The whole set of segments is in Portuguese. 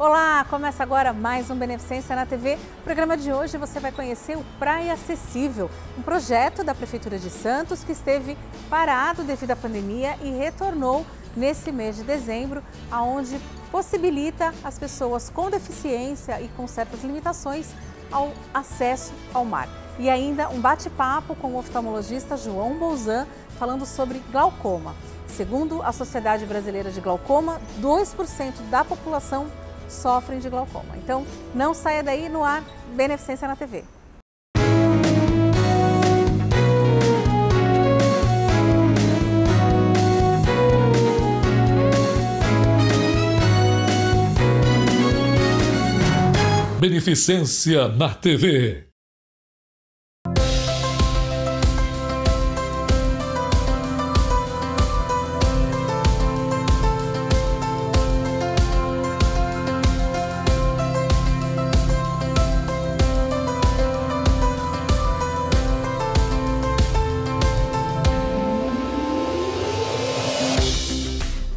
Olá, começa agora mais um Beneficência na TV. No programa de hoje você vai conhecer o Praia Acessível, um projeto da Prefeitura de Santos que esteve parado devido à pandemia e retornou nesse mês de dezembro, aonde possibilita as pessoas com deficiência e com certas limitações ao acesso ao mar. E ainda um bate-papo com o oftalmologista João Bolzan falando sobre glaucoma. Segundo a Sociedade Brasileira de Glaucoma, 2% da população sofrem de glaucoma. Então, não saia daí, no ar, Beneficência na TV. Beneficência na TV.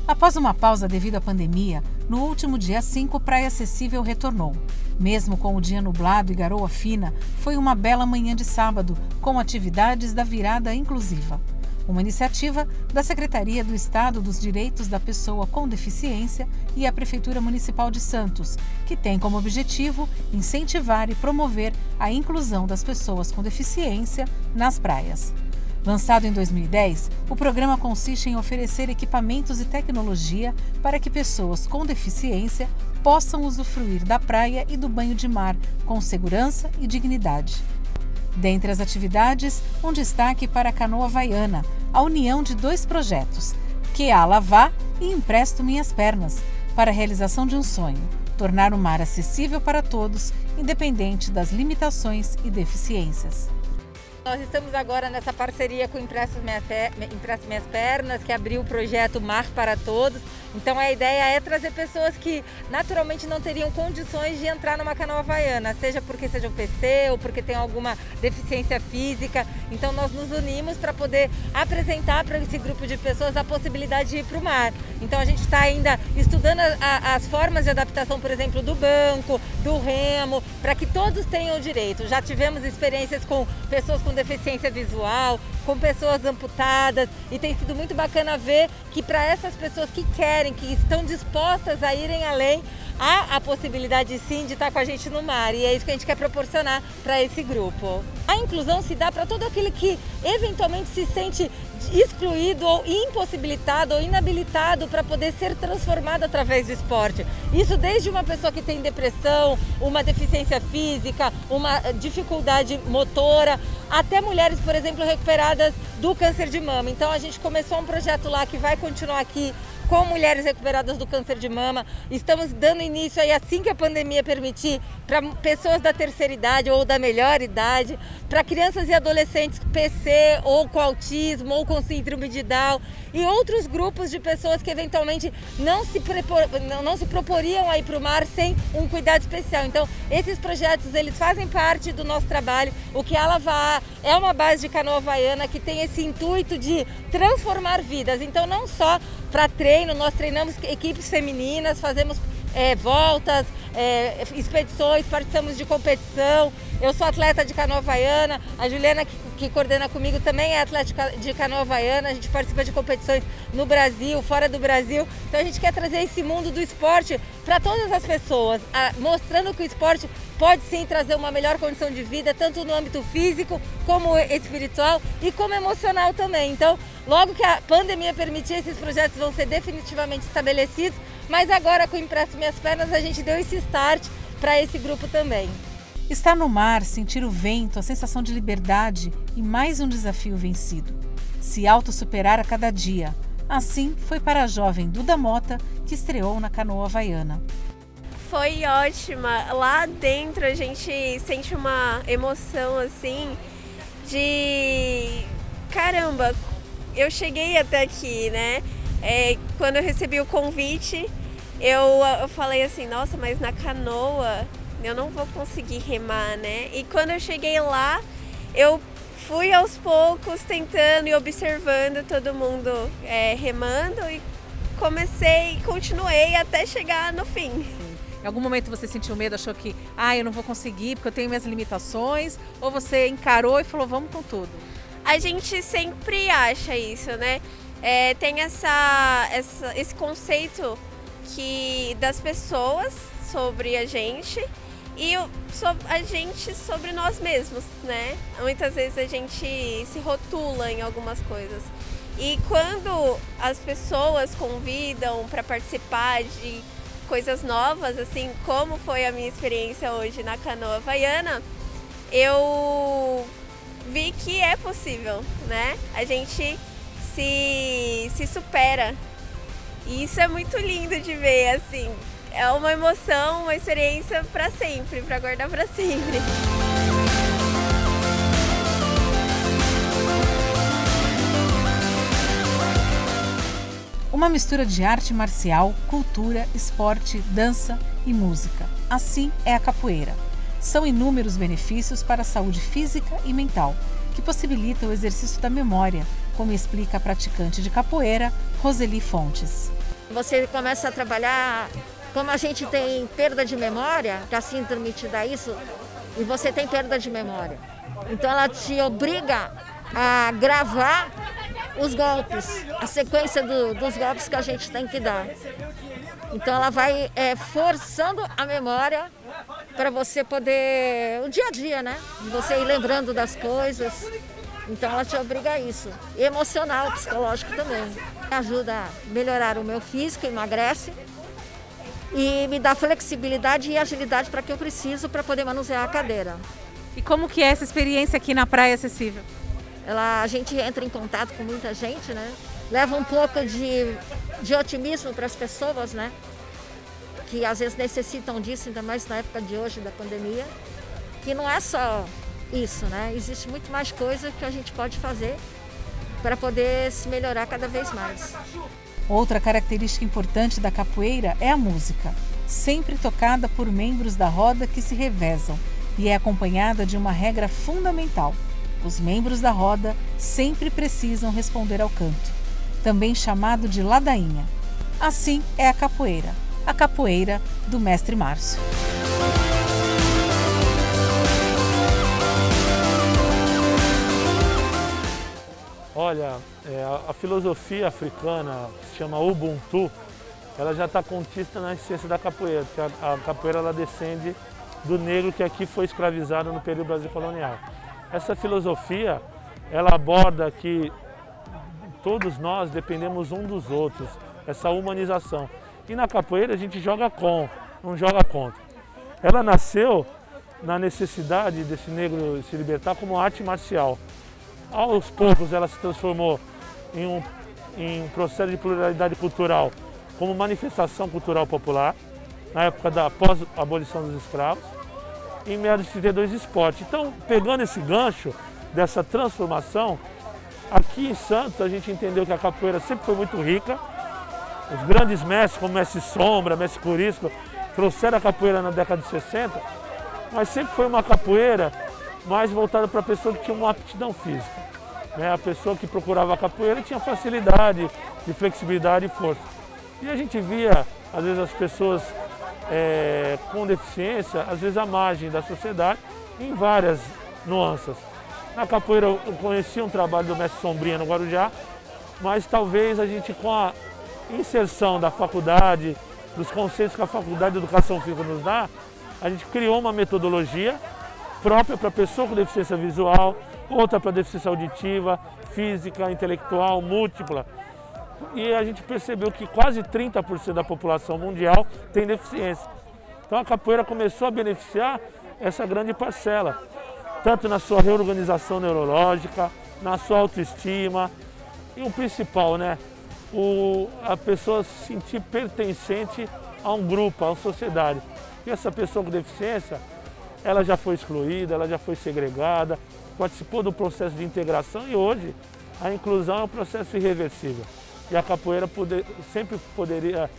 Após uma pausa devido à pandemia, no último dia 5, Praia Acessível retornou. Mesmo com o dia nublado e garoa fina, foi uma bela manhã de sábado, com atividades da virada inclusiva. Uma iniciativa da Secretaria do Estado dos Direitos da Pessoa com Deficiência e a Prefeitura Municipal de Santos, que tem como objetivo incentivar e promover a inclusão das pessoas com deficiência nas praias. Lançado em 2010, o programa consiste em oferecer equipamentos e tecnologia para que pessoas com deficiência possam usufruir da praia e do banho de mar com segurança e dignidade. Dentre as atividades, um destaque para a Canoa Havaiana, a união de dois projetos, Que a Lavar e Empresto Minhas Pernas, para a realização de um sonho, tornar o mar acessível para todos, independente das limitações e deficiências. Nós estamos agora nessa parceria com o Empresto Minhas Pernas, que abriu o projeto Mar para Todos. Então a ideia é trazer pessoas que naturalmente não teriam condições de entrar numa canoa havaiana, seja porque seja um PC ou porque tem alguma deficiência física. Então nós nos unimos para poder apresentar para esse grupo de pessoas a possibilidade de ir para o mar. Então a gente está ainda estudando as formas de adaptação, por exemplo, do banco, do remo, para que todos tenham direito. Já tivemos experiências com pessoas com deficiência visual, com pessoas amputadas, e tem sido muito bacana ver que para essas pessoas que querem, que estão dispostas a irem além, há a possibilidade sim de estar com a gente no mar, e é isso que a gente quer proporcionar para esse grupo. A inclusão se dá para todo aquele que eventualmente se sente excluído ou impossibilitado ou inabilitado para poder ser transformado através do esporte. Isso desde uma pessoa que tem depressão, uma deficiência física, uma dificuldade motora, até mulheres, por exemplo, recuperadas do câncer de mama. Então a gente começou um projeto lá que vai continuar aqui com mulheres recuperadas do câncer de mama. Estamos dando início aí, assim que a pandemia permitir, para pessoas da terceira idade ou da melhor idade, para crianças e adolescentes com PC ou com autismo ou com síndrome de Down e outros grupos de pessoas que eventualmente não se proporiam a ir para o mar sem um cuidado especial. Então esses projetos, eles fazem parte do nosso trabalho. O Que a Lavar é uma base de canoa havaiana que tem esse intuito de transformar vidas. Então não só para treino, nós treinamos equipes femininas, fazemos voltas, expedições, participamos de competição. Eu sou atleta de canoa havaiana, a Juliana que coordena comigo também é atleta de canoa havaiana, a gente participa de competições no Brasil, fora do Brasil. Então a gente quer trazer esse mundo do esporte para todas as pessoas, mostrando que o esporte pode sim trazer uma melhor condição de vida, tanto no âmbito físico, como espiritual e como emocional também. Então, logo que a pandemia permitir, esses projetos vão ser definitivamente estabelecidos, mas agora com o Empresto Minhas Pernas a gente deu esse start para esse grupo também. Estar no mar, sentir o vento, a sensação de liberdade e mais um desafio vencido. Se autossuperar a cada dia. Assim foi para a jovem Duda Mota, que estreou na canoa havaiana. Foi ótima. Lá dentro a gente sente uma emoção assim de caramba, eu cheguei até aqui, né? Quando eu recebi o convite, eu falei assim, nossa, mas na canoa eu não vou conseguir remar, né? E quando eu cheguei lá, eu fui aos poucos tentando e observando todo mundo remando e continuei até chegar no fim. Em algum momento você sentiu medo, achou que eu não vou conseguir porque eu tenho minhas limitações? Ou você encarou e falou, vamos com tudo? A gente sempre acha isso, né? Tem esse conceito das pessoas sobre a gente e a gente sobre nós mesmos, né? Muitas vezes a gente se rotula em algumas coisas. E quando as pessoas convidam para participar de coisas novas, assim como foi a minha experiência hoje na canoa havaiana, eu vi que é possível, né? A gente se supera. E isso é muito lindo de ver, assim. É uma emoção, uma experiência para sempre, para guardar para sempre. Uma mistura de arte marcial, cultura, esporte, dança e música. Assim é a capoeira. São inúmeros benefícios para a saúde física e mental, que possibilita o exercício da memória, como explica a praticante de capoeira, Roseli Fontes. Você começa a trabalhar, como a gente tem perda de memória, que a síndrome te dá isso, e você tem perda de memória. Então ela te obriga a gravar os golpes, a sequência dos golpes que a gente tem que dar. Então ela vai forçando a memória para você poder, o dia a dia, né? Você ir lembrando das coisas. Então ela te obriga a isso. E emocional, psicológico também. Ajuda a melhorar o meu físico, emagrece e me dá flexibilidade e agilidade para que eu preciso para poder manusear a cadeira. E como que é essa experiência aqui na Praia Acessível? A gente entra em contato com muita gente, né? Leva um pouco de otimismo para as pessoas, né? Que às vezes necessitam disso, ainda mais na época de hoje, da pandemia. Que não é só isso, né? Existe muito mais coisa que a gente pode fazer para poder se melhorar cada vez mais. Outra característica importante da capoeira é a música, sempre tocada por membros da roda que se revezam e é acompanhada de uma regra fundamental. Os membros da roda sempre precisam responder ao canto, também chamado de ladainha. Assim é a capoeira do Mestre Márcio. Olha, a filosofia africana, que se chama Ubuntu, ela já está contista na essência da capoeira, porque a capoeira ela descende do negro que aqui foi escravizado no período Brasil colonial. Essa filosofia, ela aborda que todos nós dependemos um dos outros, essa humanização. E na capoeira a gente joga com, não joga contra. Ela nasceu na necessidade desse negro se libertar como arte marcial. Aos poucos ela se transformou em um processo de pluralidade cultural, como manifestação cultural popular, na época da pós-abolição dos escravos, em meados de 32 esporte. Então, pegando esse gancho dessa transformação, aqui em Santos a gente entendeu que a capoeira sempre foi muito rica. Os grandes mestres, como Mestre Sombra, Mestre Curisco, trouxeram a capoeira na década de 60, mas sempre foi uma capoeira mais voltada para a pessoa que tinha uma aptidão física. A pessoa que procurava a capoeira tinha facilidade de flexibilidade e força. E a gente via, às vezes, as pessoas com deficiência, às vezes à margem da sociedade, em várias nuances. Na capoeira eu conheci um trabalho do Mestre Sombrinha no Guarujá, mas talvez a gente, com a inserção da faculdade, dos conceitos que a Faculdade de Educação Física nos dá, a gente criou uma metodologia própria para pessoa com deficiência visual, outra para deficiência auditiva, física, intelectual, múltipla. E a gente percebeu que quase 30% da população mundial tem deficiência. Então a capoeira começou a beneficiar essa grande parcela, tanto na sua reorganização neurológica, na sua autoestima e o principal, né? A pessoa se sentir pertencente a um grupo, a uma sociedade. E essa pessoa com deficiência, ela já foi excluída, ela já foi segregada, participou do processo de integração e hoje a inclusão é um processo irreversível. E a capoeira sempre poderia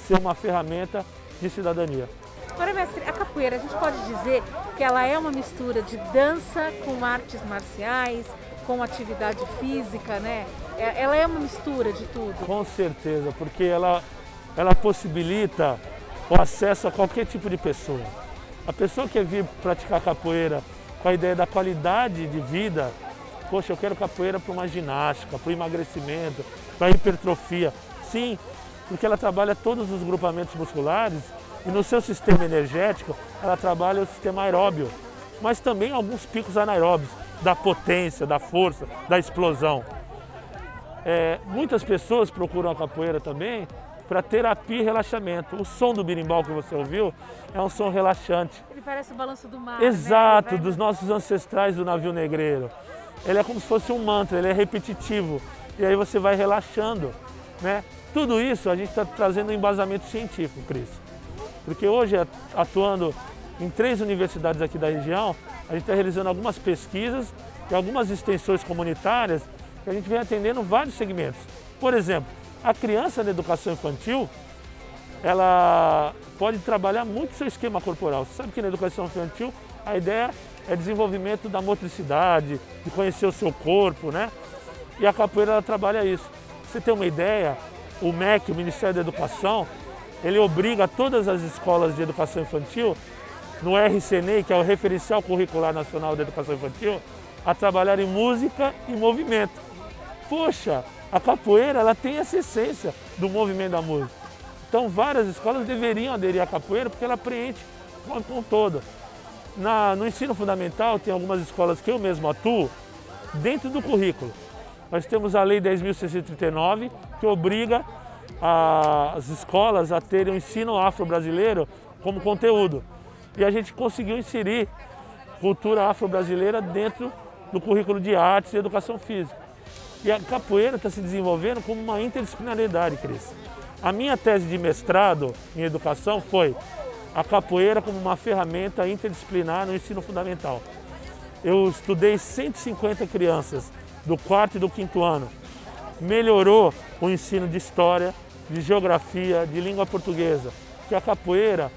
ser uma ferramenta de cidadania. Agora, mestre, a capoeira, a gente pode dizer que ela é uma mistura de dança com artes marciais, com atividade física, né? Ela é uma mistura de tudo. Com certeza, porque ela possibilita o acesso a qualquer tipo de pessoa. A pessoa que quer vir praticar capoeira com a ideia da qualidade de vida, poxa, eu quero capoeira para uma ginástica, para o emagrecimento, para a hipertrofia. Sim, porque ela trabalha todos os grupamentos musculares e no seu sistema energético ela trabalha o sistema aeróbio, mas também alguns picos anaeróbios, da potência, da força, da explosão. Muitas pessoas procuram a capoeira também para terapia e relaxamento. O som do berimbau que você ouviu é um som relaxante. Ele parece o balanço do mar. Exato, né? dos nossos ancestrais do navio negreiro. Ele é como se fosse um mantra, ele é repetitivo. E aí você vai relaxando, né? Tudo isso a gente está trazendo um embasamento científico, Cris. Porque hoje, atuando em 3 universidades aqui da região, a gente está realizando algumas pesquisas e algumas extensões comunitárias que a gente vem atendendo vários segmentos. Por exemplo, a criança na educação infantil, ela pode trabalhar muito seu esquema corporal. Você sabe que na educação infantil a ideia é desenvolvimento da motricidade, de conhecer o seu corpo, né? E a capoeira ela trabalha isso. Pra você ter uma ideia, o MEC, o Ministério da Educação, ele obriga todas as escolas de educação infantil, no RCNEI, que é o Referencial Curricular Nacional de Educação Infantil, a trabalhar em música e movimento. Poxa, a capoeira ela tem essa essência do movimento da música. Então várias escolas deveriam aderir à capoeira porque ela preenche com um todo. No ensino fundamental tem algumas escolas que eu mesmo atuo dentro do currículo. Nós temos a Lei 10.639 que obriga as escolas a terem o ensino afro-brasileiro como conteúdo. E a gente conseguiu inserir cultura afro-brasileira dentro do currículo de artes e educação física. E a capoeira está se desenvolvendo como uma interdisciplinaridade, Cris. A minha tese de mestrado em educação foi a capoeira como uma ferramenta interdisciplinar no ensino fundamental. Eu estudei 150 crianças do 4º e do 5º ano. Melhorou o ensino de história, de geografia, de língua portuguesa. Porque a capoeira,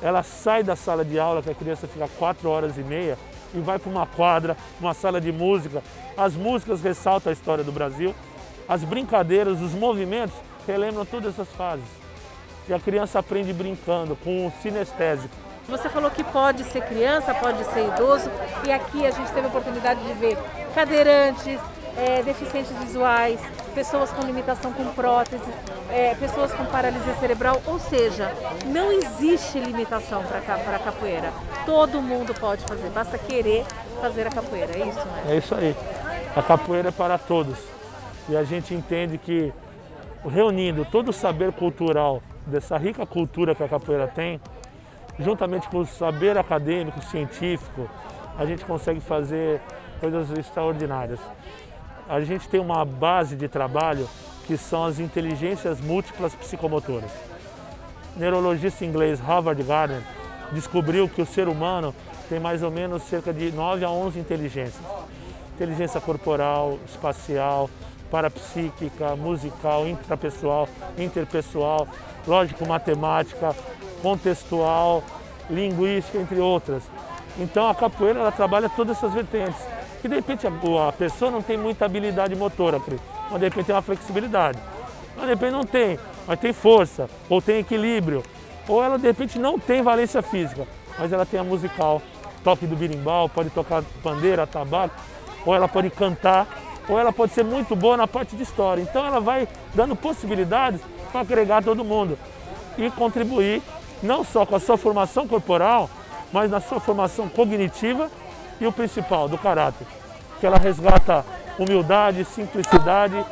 ela sai da sala de aula, que a criança fica 4 horas e meia, e vai para uma quadra, uma sala de música. As músicas ressaltam a história do Brasil, as brincadeiras, os movimentos relembram todas essas fases. E a criança aprende brincando, com o sinestésico. Você falou que pode ser criança, pode ser idoso, e aqui a gente teve a oportunidade de ver cadeirantes, deficientes visuais, pessoas com limitação com prótese, pessoas com paralisia cerebral, ou seja, não existe limitação para a capoeira. Todo mundo pode fazer, basta querer fazer a capoeira, é isso, né? É isso aí. A capoeira é para todos. E a gente entende que, reunindo todo o saber cultural dessa rica cultura que a capoeira tem, juntamente com o saber acadêmico, científico, a gente consegue fazer coisas extraordinárias. A gente tem uma base de trabalho que são as inteligências múltiplas psicomotoras. O neurologista inglês Howard Gardner descobriu que o ser humano tem mais ou menos cerca de 9 a 11 inteligências. Inteligência corporal, espacial, parapsíquica, musical, intrapessoal, interpessoal, lógico-matemática, contextual, linguística, entre outras. Então a capoeira ela trabalha todas essas vertentes. Que de repente a pessoa não tem muita habilidade motora, mas de repente tem uma flexibilidade. Mas de repente não tem, mas tem força, ou tem equilíbrio. Ou ela de repente não tem valência física, mas ela tem a musical, toque do berimbau, pode tocar pandeiro, atabaque, ou ela pode cantar, ou ela pode ser muito boa na parte de história. Então ela vai dando possibilidades para agregar todo mundo e contribuir não só com a sua formação corporal, mas na sua formação cognitiva e o principal, do caráter, que ela resgata humildade, simplicidade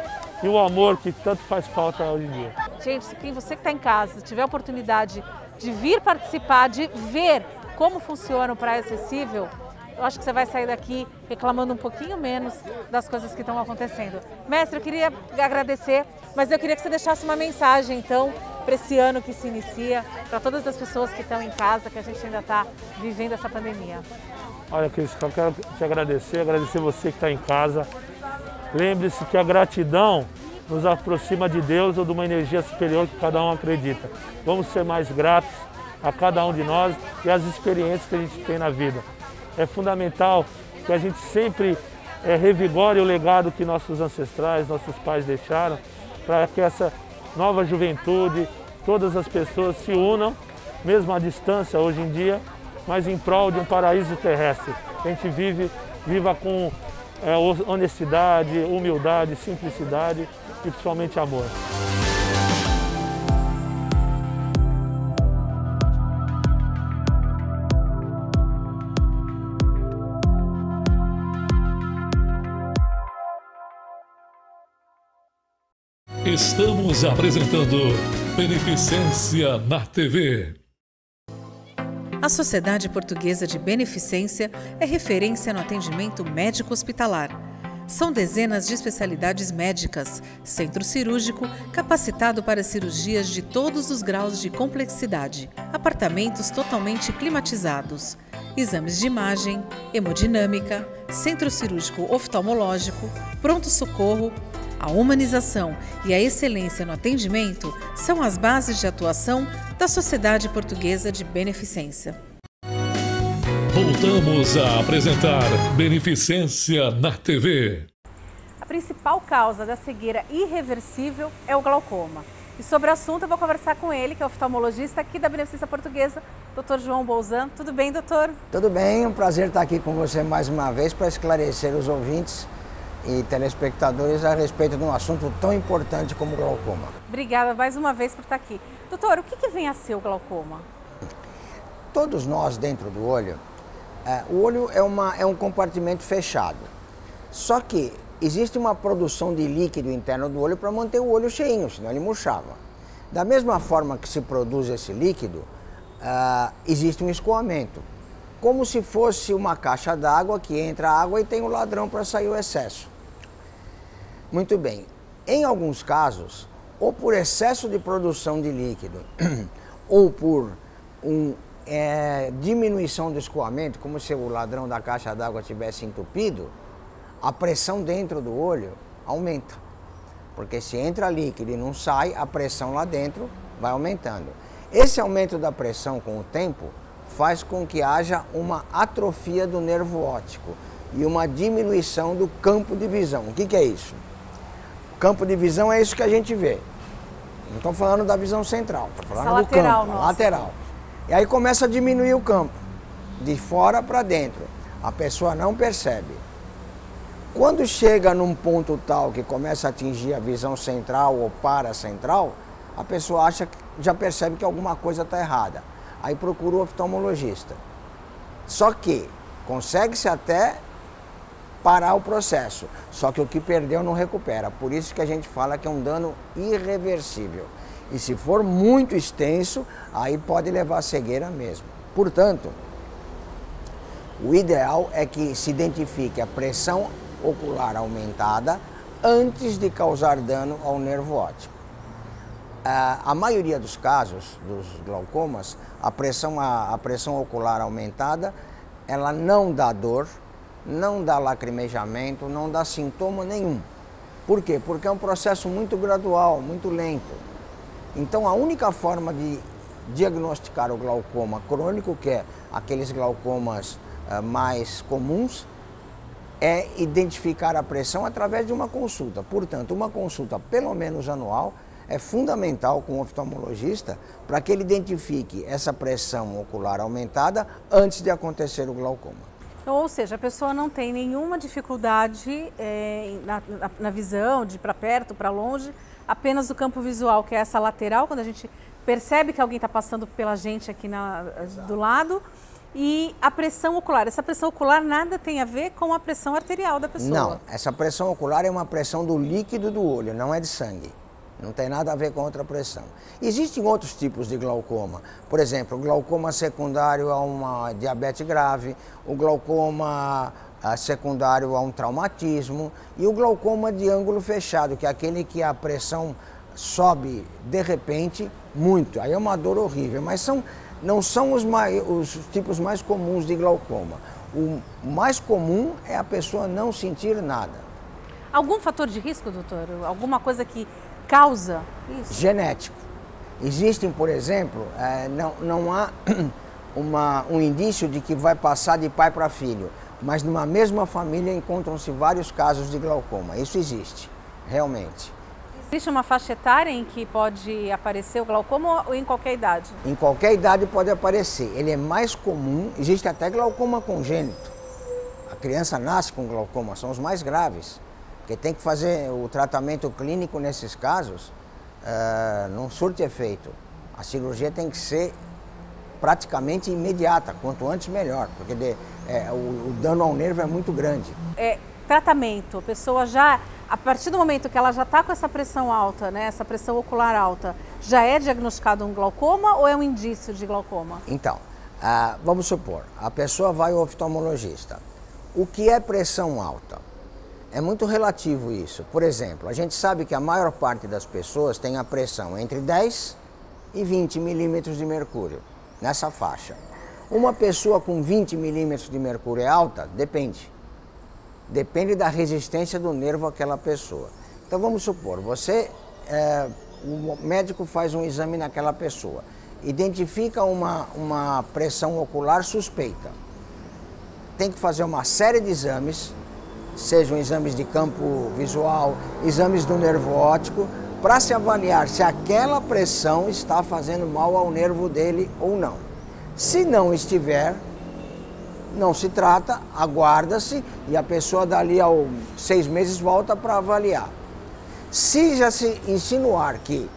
e o amor que tanto faz falta hoje em dia. Gente, se você que está em casa tiver a oportunidade de vir participar, de ver como funciona o Praia Acessível, eu acho que você vai sair daqui reclamando um pouquinho menos das coisas que estão acontecendo. Mestre, eu queria agradecer, mas eu queria que você deixasse uma mensagem, então, para esse ano que se inicia, para todas as pessoas que estão em casa, que a gente ainda está vivendo essa pandemia. Olha, Cris, eu quero te agradecer você que está em casa. Lembre-se que a gratidão nos aproxima de Deus ou de uma energia superior que cada um acredita. Vamos ser mais gratos a cada um de nós e às experiências que a gente tem na vida. É fundamental que a gente sempre revigore o legado que nossos ancestrais, nossos pais deixaram, para que essa nova juventude, todas as pessoas se unam mesmo à distância hoje em dia, mas em prol de um paraíso terrestre. Que a gente viva com honestidade, humildade, simplicidade e principalmente amor. Estamos apresentando Beneficência na TV. A Sociedade Portuguesa de Beneficência é referência no atendimento médico-hospitalar. São dezenas de especialidades médicas, centro cirúrgico capacitado para cirurgias de todos os graus de complexidade, apartamentos totalmente climatizados, exames de imagem, hemodinâmica, centro cirúrgico oftalmológico, pronto-socorro. A humanização e a excelência no atendimento são as bases de atuação da Sociedade Portuguesa de Beneficência. Voltamos a apresentar Beneficência na TV. A principal causa da cegueira irreversível é o glaucoma. E sobre o assunto eu vou conversar com ele, que é oftalmologista aqui da Beneficência Portuguesa, Dr. João Bolzan. Tudo bem, doutor? Tudo bem, um prazer estar aqui com você mais uma vez para esclarecer os ouvintes e telespectadores a respeito de um assunto tão importante como o glaucoma. Obrigada mais uma vez por estar aqui. Doutor, o que vem a ser o glaucoma? Todos nós dentro do olho, o olho é um compartimento fechado. Só que existe uma produção de líquido interno do olho para manter o olho cheinho, senão ele murchava. Da mesma forma que se produz esse líquido, existe um escoamento. Como se fosse uma caixa d'água que entra água e tem o ladrão para sair o excesso. Muito bem, em alguns casos, ou por excesso de produção de líquido, ou por diminuição do escoamento, como se o ladrão da caixa d'água tivesse entupido, a pressão dentro do olho aumenta. Porque se entra líquido e não sai, a pressão lá dentro vai aumentando. Esse aumento da pressão com o tempo faz com que haja uma atrofia do nervo óptico e uma diminuição do campo de visão. O que é isso? O campo de visão é isso que a gente vê. Não estou falando da visão central, estou falando do campo, lateral. E aí começa a diminuir o campo, de fora para dentro. A pessoa não percebe. Quando chega num ponto tal que começa a atingir a visão central ou paracentral, a pessoa já percebe que alguma coisa está errada. Aí procura o oftalmologista. Só que consegue-se até parar o processo, só que o que perdeu não recupera. Por isso que a gente fala que é um dano irreversível. E se for muito extenso, aí pode levar a cegueira mesmo. Portanto, o ideal é que se identifique a pressão ocular aumentada antes de causar dano ao nervo óptico. A maioria dos casos dos glaucomas, a pressão ocular aumentada, ela não dá dor, não dá lacrimejamento, não dá sintoma nenhum. Por quê? Porque é um processo muito gradual, muito lento. Então a única forma de diagnosticar o glaucoma crônico, que é aqueles glaucomas mais comuns, é identificar a pressão através de uma consulta. Portanto, uma consulta pelo menos anual é fundamental com o oftalmologista para que ele identifique essa pressão ocular aumentada antes de acontecer o glaucoma. Então, ou seja, a pessoa não tem nenhuma dificuldade na visão, de para perto, para longe, apenas o campo visual, que é essa lateral, quando a gente percebe que alguém está passando pela gente aqui do lado, e a pressão ocular. Essa pressão ocular nada tem a ver com a pressão arterial da pessoa. Não, essa pressão ocular é uma pressão do líquido do olho, não é de sangue. Não tem nada a ver com outra pressão. Existem outros tipos de glaucoma. Por exemplo, o glaucoma secundário a uma diabetes grave, o glaucoma secundário a um traumatismo e o glaucoma de ângulo fechado, que é aquele que a pressão sobe de repente muito. Aí é uma dor horrível, mas não são os tipos mais comuns de glaucoma. O mais comum é a pessoa não sentir nada. Algum fator de risco, doutor? Alguma coisa que causa isso? Genético. Existem, por exemplo, não há um indício de que vai passar de pai para filho, mas numa mesma família encontram-se vários casos de glaucoma. Isso existe, realmente. Existe uma faixa etária em que pode aparecer o glaucoma ou em qualquer idade? Em qualquer idade pode aparecer. Ele é mais comum, existe até glaucoma congênito. A criança nasce com glaucoma, são os mais graves. Porque tem que fazer o tratamento clínico nesses casos, não surte efeito. A cirurgia tem que ser praticamente imediata, quanto antes melhor, porque o dano ao nervo é muito grande. Tratamento, a pessoa já, a partir do momento que ela já está com essa pressão alta, né, essa pressão ocular alta, já é diagnosticado um glaucoma ou é um indício de glaucoma? Então, vamos supor, a pessoa vai ao oftalmologista. O que é pressão alta? É muito relativo isso. Por exemplo, a gente sabe que a maior parte das pessoas tem a pressão entre 10 e 20 milímetros de mercúrio, nessa faixa. Uma pessoa com 20 milímetros de mercúrio é alta? Depende. Depende da resistência do nervo àquela pessoa. Então vamos supor, o médico faz um exame naquela pessoa, identifica uma pressão ocular suspeita. Tem que fazer uma série de exames, sejam exames de campo visual, exames do nervo óptico, para se avaliar se aquela pressão está fazendo mal ao nervo dele ou não. Se não estiver, não se trata, aguarda-se e a pessoa dali a 6 meses volta para avaliar. Se já se insinuar que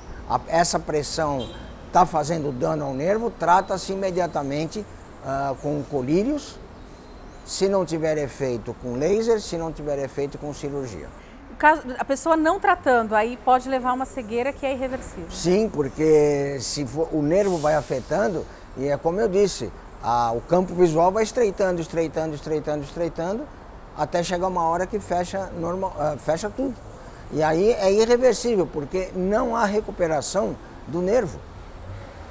essa pressão está fazendo dano ao nervo, trata-se imediatamente com colírios, se não tiver efeito com laser, se não tiver efeito com cirurgia. A pessoa não tratando, aí pode levar uma cegueira que é irreversível. Sim, porque o nervo vai afetando, e é como eu disse, o campo visual vai estreitando, até chegar uma hora que fecha tudo. E aí é irreversível, porque não há recuperação do nervo.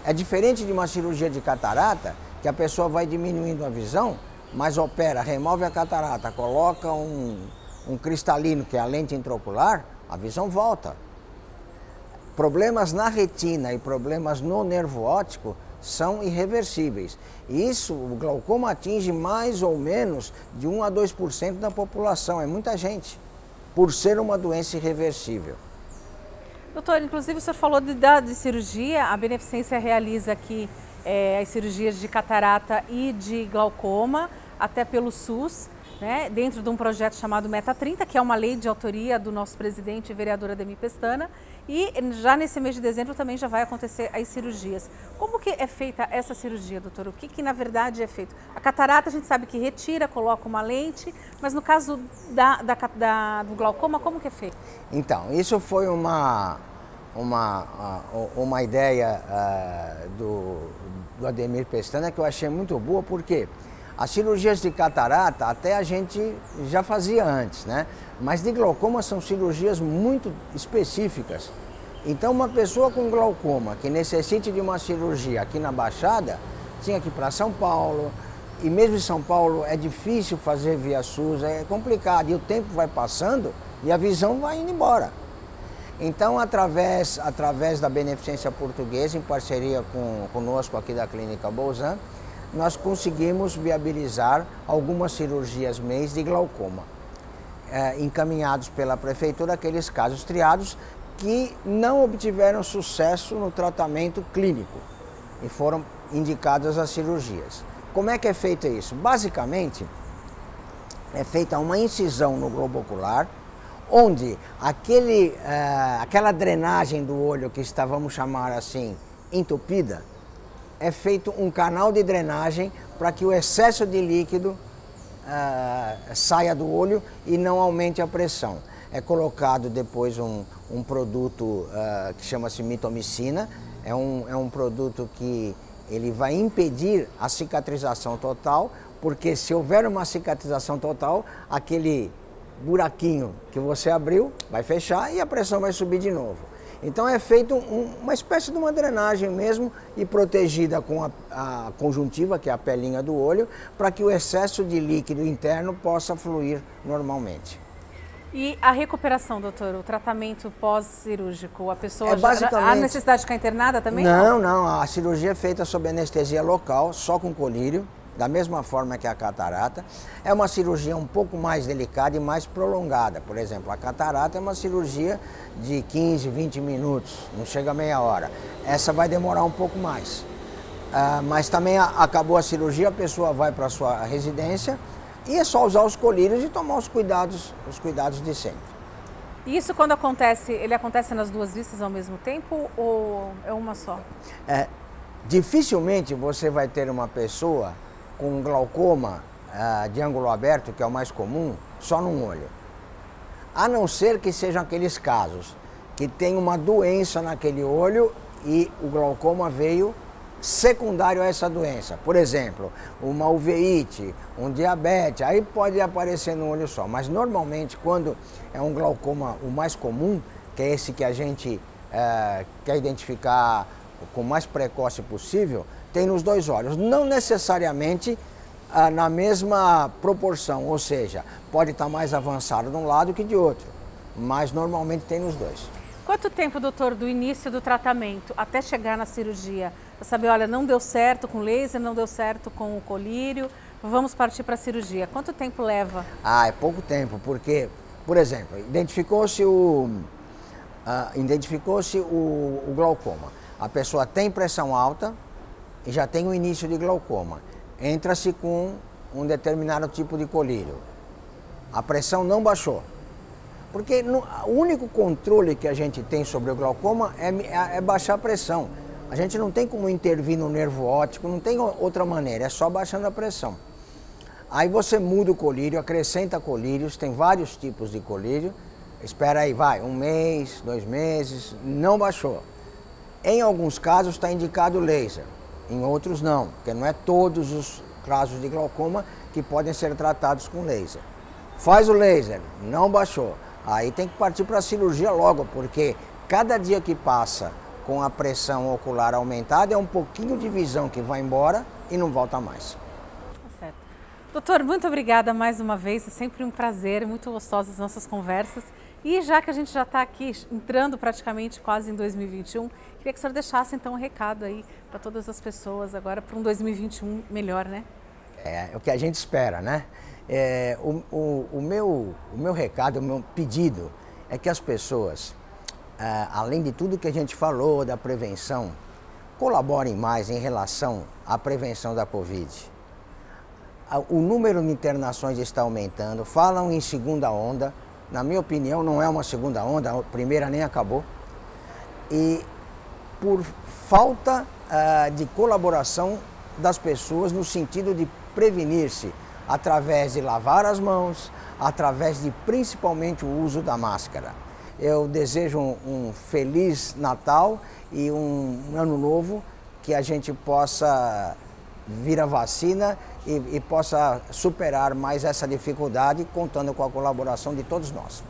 É diferente de uma cirurgia de catarata, que a pessoa vai diminuindo a visão, mas opera, remove a catarata, coloca um cristalino, que é a lente intraocular, a visão volta. Problemas na retina e problemas no nervo óptico são irreversíveis. E isso, o glaucoma atinge mais ou menos de 1 a 2% da população, é muita gente, por ser uma doença irreversível. Doutor, inclusive o senhor falou de cirurgia, a Beneficência realiza aqui as cirurgias de catarata e de glaucoma, até pelo SUS, né, dentro de um projeto chamado Meta 30, que é uma lei de autoria do nosso presidente e vereador Ademir Pestana, e já nesse mês de dezembro também já vai acontecer as cirurgias. Como que é feita essa cirurgia, doutor? O que na verdade é feito? A catarata a gente sabe que retira, coloca uma lente, mas no caso do glaucoma, como que é feito? Então, isso foi uma ideia do Ademir Pestana que eu achei muito boa, porque as cirurgias de catarata até a gente já fazia antes, né? Mas de glaucoma são cirurgias muito específicas. Então uma pessoa com glaucoma que necessite de uma cirurgia aqui na Baixada, tinha que ir para São Paulo, e mesmo em São Paulo é difícil fazer via SUS, é complicado, e o tempo vai passando e a visão vai indo embora. Então, através da Beneficência Portuguesa, em parceria conosco aqui da Clínica Bolzan, nós conseguimos viabilizar algumas cirurgias mês de glaucoma, encaminhados pela Prefeitura, aqueles casos triados que não obtiveram sucesso no tratamento clínico e foram indicadas as cirurgias. Como é que é feito isso? Basicamente, é feita uma incisão no globo ocular, onde aquela drenagem do olho que está, vamos chamar assim, entupida, é feito um canal de drenagem para que o excesso de líquido saia do olho e não aumente a pressão. É colocado depois um produto que chama-se mitomicina, é um produto que ele vai impedir a cicatrização total, porque se houver uma cicatrização total, aquele buraquinho que você abriu vai fechar e a pressão vai subir de novo. Então é feito uma espécie de uma drenagem mesmo e protegida com a conjuntiva, que é a pelinha do olho, para que o excesso de líquido interno possa fluir normalmente. E a recuperação, doutor, o tratamento pós-cirúrgico, a pessoa basicamente... há necessidade de ficar internada também? Não, a cirurgia é feita sob anestesia local, só com colírio, da mesma forma que a catarata. É uma cirurgia um pouco mais delicada e mais prolongada. Por exemplo, a catarata é uma cirurgia de 15, 20 minutos, não chega a meia hora. Essa vai demorar um pouco mais. Mas também acabou a cirurgia, a pessoa vai para a sua residência e é só usar os colírios e tomar os cuidados de sempre. E isso quando acontece, ele acontece nas duas vistas ao mesmo tempo ou é uma só? Dificilmente você vai ter uma pessoa com glaucoma de ângulo aberto, que é o mais comum, só num olho. A não ser que sejam aqueles casos que tem uma doença naquele olho e o glaucoma veio secundário a essa doença. Por exemplo, uma uveíte, um diabetes, aí pode aparecer no olho só. Mas normalmente quando é um glaucoma o mais comum, que é esse que a gente quer identificar com o mais precoce possível, tem nos dois olhos. Não necessariamente na mesma proporção, ou seja, pode estar mais avançado de um lado que de outro, mas normalmente tem nos dois. Quanto tempo, doutor, do início do tratamento até chegar na cirurgia? Para saber, olha, não deu certo com laser, não deu certo com o colírio, vamos partir para a cirurgia. Quanto tempo leva? É pouco tempo, porque, por exemplo, identificou-se o glaucoma. A pessoa tem pressão alta e já tem o início de glaucoma. Entra-se com um determinado tipo de colírio. A pressão não baixou. Porque o único controle que a gente tem sobre o glaucoma é baixar a pressão. A gente não tem como intervir no nervo óptico, não tem outra maneira, é só baixando a pressão. Aí você muda o colírio, acrescenta colírios, tem vários tipos de colírio. Espera aí, vai, 1 mês, 2 meses, não baixou. Em alguns casos está indicado laser, em outros não, porque não é todos os casos de glaucoma que podem ser tratados com laser. Faz o laser, não baixou. Aí tem que partir para a cirurgia logo, porque cada dia que passa com a pressão ocular aumentada é um pouquinho de visão que vai embora e não volta mais. Tá certo. Doutor, muito obrigada mais uma vez, é sempre um prazer, muito gostosas as nossas conversas. E já que a gente já está aqui entrando praticamente quase em 2021, queria que o senhor deixasse então um recado aí para todas as pessoas agora para um 2021 melhor, né? É o que a gente espera, né? O meu recado, o meu pedido é que as pessoas, além de tudo que a gente falou da prevenção, colaborem mais em relação à prevenção da Covid. O número de internações está aumentando, falam em segunda onda, na minha opinião não é uma segunda onda, a primeira nem acabou. E por falta de colaboração das pessoas no sentido de prevenir-se, através de lavar as mãos, através de principalmente o uso da máscara. Eu desejo um feliz Natal e um ano novo, que a gente possa vir a vacina e possa superar mais essa dificuldade, contando com a colaboração de todos nós.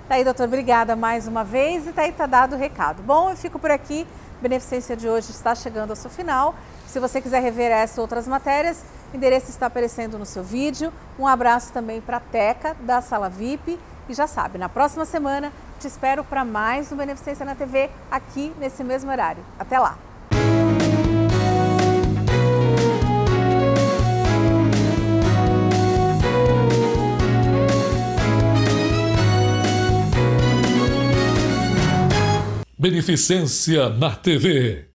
Tá aí, doutor, obrigada mais uma vez e tá dado o recado. Bom, eu fico por aqui, Beneficência de hoje está chegando ao seu final. Se você quiser rever essa e outras matérias, o endereço está aparecendo no seu vídeo. Um abraço também para a Teca, da Sala VIP. E já sabe, na próxima semana te espero para mais um Beneficência na TV, aqui nesse mesmo horário. Até lá! Beneficência na TV.